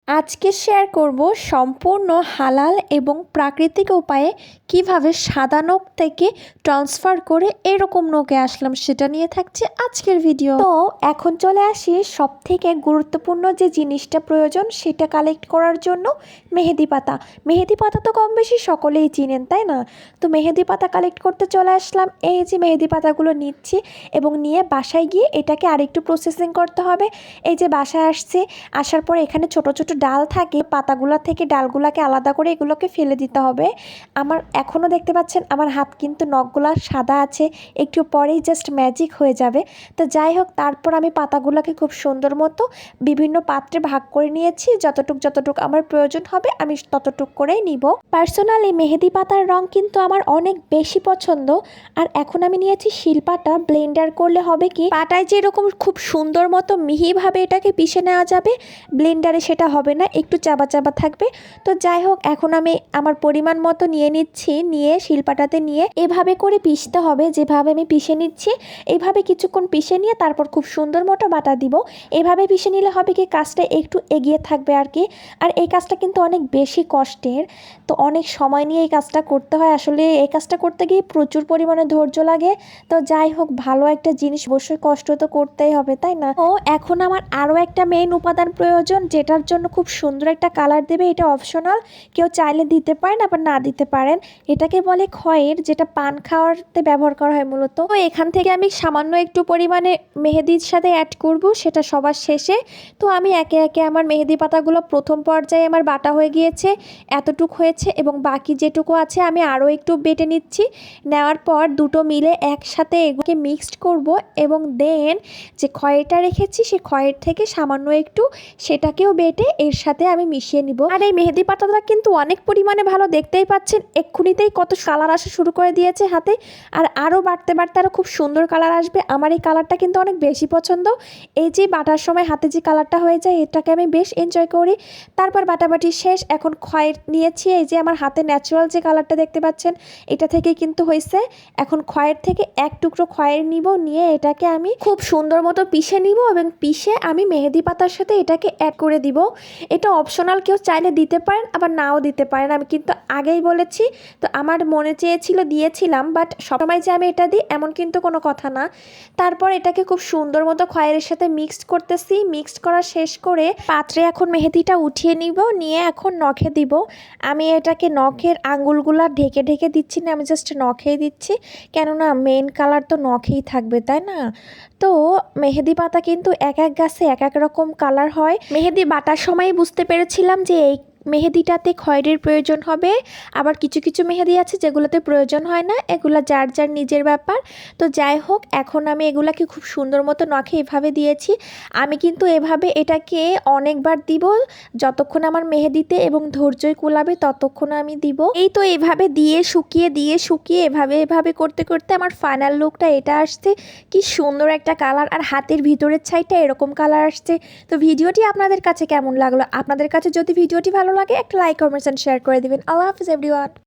আজকে শেয়ার করব সম্পূর্ণ হালাল এবং প্রাকৃতিক উপায়ে কিভাবে সাদা নখ থেকে ট্রান্সফার করে এরকম নখে আসলাম, সেটা নিয়ে থাকছে আজকের ভিডিও। তো এখন চলে আসি সব থেকে গুরুত্বপূর্ণ যে জিনিসটা প্রয়োজন সেটা কালেক্ট করার জন্য, মেহেদি পাতা। মেহেদি পাতা তো কম বেশি সকলেই চিনেন, তাই না? তো মেহেদি পাতা কালেক্ট করতে চলে আসলাম। এই যে মেহেদি পাতাগুলো নিচ্ছি এবং নিয়ে বাসায় গিয়ে এটাকে আরেকটু প্রসেসিং করতে হবে। এই যে বাসায় আসছে, আসার পরে এখানে ছোট ছোট ডাল থাকে, পাতাগুলো থেকে ডালগুলোকে আলাদা করে এগুলোকে ফেলে দিতে হবে। আমার এখনও দেখতে পাচ্ছেন আমার হাত কিন্তু নখগুলো সাদা আছে, একটু পরেই জাস্ট ম্যাজিক হয়ে যাবে। তো যাই হোক, তারপর আমি পাতাগুলোকে খুব সুন্দর মতো বিভিন্ন পাত্রে ভাগ করে নিয়েছি। যতটুক আমার প্রয়োজন হবে আমি ততটুক করেই নিব। পার্সোনালি মেহেদি পাতার রং কিন্তু আমার অনেক বেশি পছন্দ। আর এখন আমি নিয়েছি শিলপাটা। ব্লেন্ডার করলে হবে কি, পাটায় যেরকম খুব সুন্দর মতো মিহিভাবে এটাকে পিষে নেওয়া যাবে, ব্লেন্ডারে সেটা হবে না, একটু চাবা চাবা থাকবে। তো যাই হোক, এখন আমি আমার পরিমাণ মতো নিয়ে নিচ্ছি, নিয়ে শিলপাটাতে নিয়ে এভাবে করে পিষতে হবে, যেভাবে আমি পিষে নিচ্ছি এইভাবে কিছুক্ষণ পিষে নিয়ে তারপর খুব সুন্দর মতো বাটা দিব। এভাবে পিষে নিলে হবে কি, কাজটা একটু এগিয়ে থাকবে আর কি। আর এই কাজটা কিন্তু অনেক বেশি কষ্টের, তো অনেক সময় নিয়ে এই কাজটা করতে হয়। আসলে এই কাজটা করতে গিয়ে প্রচুর পরিমাণে ধৈর্য লাগে। তো যাই হোক, ভালো একটা জিনিস অবশ্যই কষ্ট তো করতেই হবে, তাই না? ও এখন আমার আরও একটা মেইন উপাদান প্রয়োজন, যেটার জন্য খুব সুন্দর একটা কালার দেবে। এটা অপশনাল, কেউ চাইলে দিতে পারেন আবার না দিতে পারেন। এটাকে বলে খয়ের, যেটা পান খাওয়াতে ব্যবহার করা হয় মূলত। তো এখান থেকে আমি সামান্য একটু পরিমাণে মেহেদির সাথে অ্যাড করব, সেটা সবার শেষে। তো আমি একে একে আমার মেহেদি পাতাগুলো প্রথম পর্যায়ে আমার বাটা হয়ে গিয়েছে, এতটুক হয়েছে, এবং বাকি যেটুকু আছে আমি আরও একটু বেটে নিচ্ছি। নেওয়ার পর দুটো মিলে একসাথে এগুলোকে মিক্সড করব, এবং দেন যে খয়েরটা রেখেছি সে খয়ের থেকে সামান্য একটু সেটাকেও বেটে এর সাথে আমি মিশিয়ে নিব। আর এই মেহেদি পাতাটা কিন্তু অনেক পরিমাণে ভালো, দেখতেই পাচ্ছেন এক্ষুনিতেই কত কালার আসা শুরু করে দিয়েছে হাতে। আর আরও বাড়তে বাড়তে আরও খুব সুন্দর কালার আসবে। আমার এই কালারটা কিন্তু অনেক বেশি পছন্দ। এই যে বাটার সময় হাতে যে কালারটা হয়ে যায়, এটাকে আমি বেশ এনজয় করি। তারপর বাটাবাটি শেষ, এখন খয়ের নিয়েছি। এই যে আমার হাতে ন্যাচারাল যে কালারটা দেখতে পাচ্ছেন, এটা থেকে কিন্তু হয়েছে। এখন খয়ের থেকে এক টুকরো খয়ের নিব, নিয়ে এটাকে আমি খুব সুন্দর মতো পিষে নিব, এবং পিষে আমি মেহেদি পাতার সাথে এটাকে অ্যাড করে দিব। এটা অপশনাল, কেউ চাইলে দিতে পারেন আবার নাও দিতে পারেন, আমি কিন্তু আগেই বলেছি। তো আমার মনে চেয়েছিল দিয়েছিলাম, বাট সবসময় যে আমি এটা দিই এমন কিন্তু কোনো কথা না। তারপর এটাকে খুব সুন্দর মতো খয়ের সাথে মিক্সড করতেছি। মিক্সড করা শেষ করে পাত্রে এখন মেহেদিটা উঠিয়ে নিব, নিয়ে এখন নখে দিব। আমি এটাকে নখের আঙ্গুলগুলা ঢেকে ঢেকে দিচ্ছি না, আমি জাস্ট নখেই দিচ্ছি, কেননা মেন কালার তো নখেই থাকবে, তাই না? তো মেহেদি পাতা কিন্তু এক এক গাছে এক এক রকম কালার হয়। মেহেদি বাটার সময় বুঝতে পেরেছিলাম যে এই মেহেদিটাতে খয়েরের প্রয়োজন হবে, আবার কিছু কিছু মেহেদি আছে যেগুলোতে প্রয়োজন হয় না, এগুলো যার যার নিজের ব্যাপার। তো যাই হোক, এখন আমি এগুলাকে খুব সুন্দর মতো নখে এভাবে দিয়েছি। আমি কিন্তু এভাবে এটাকে অনেকবার দিব, যতক্ষণ আমার মেহেদিতে এবং ধৈর্যই কুলাবে ততক্ষণ আমি দিব। এই তো এভাবে দিয়ে শুকিয়ে এভাবে এভাবে করতে করতে আমার ফাইনাল লুকটা এটা আসছে। কি সুন্দর একটা কালার, আর হাতের ভিতরের ছাইটা এরকম কালার আসছে। তো ভিডিওটি আপনাদের কাছে কেমন লাগলো? আপনাদের কাছে যদি ভিডিওটি ভালো লাগে একটা লাইক, কমেন্টস এন্ড শেয়ার করে দিবেন। আল্লাহ হাফিজ এভরিওয়ান।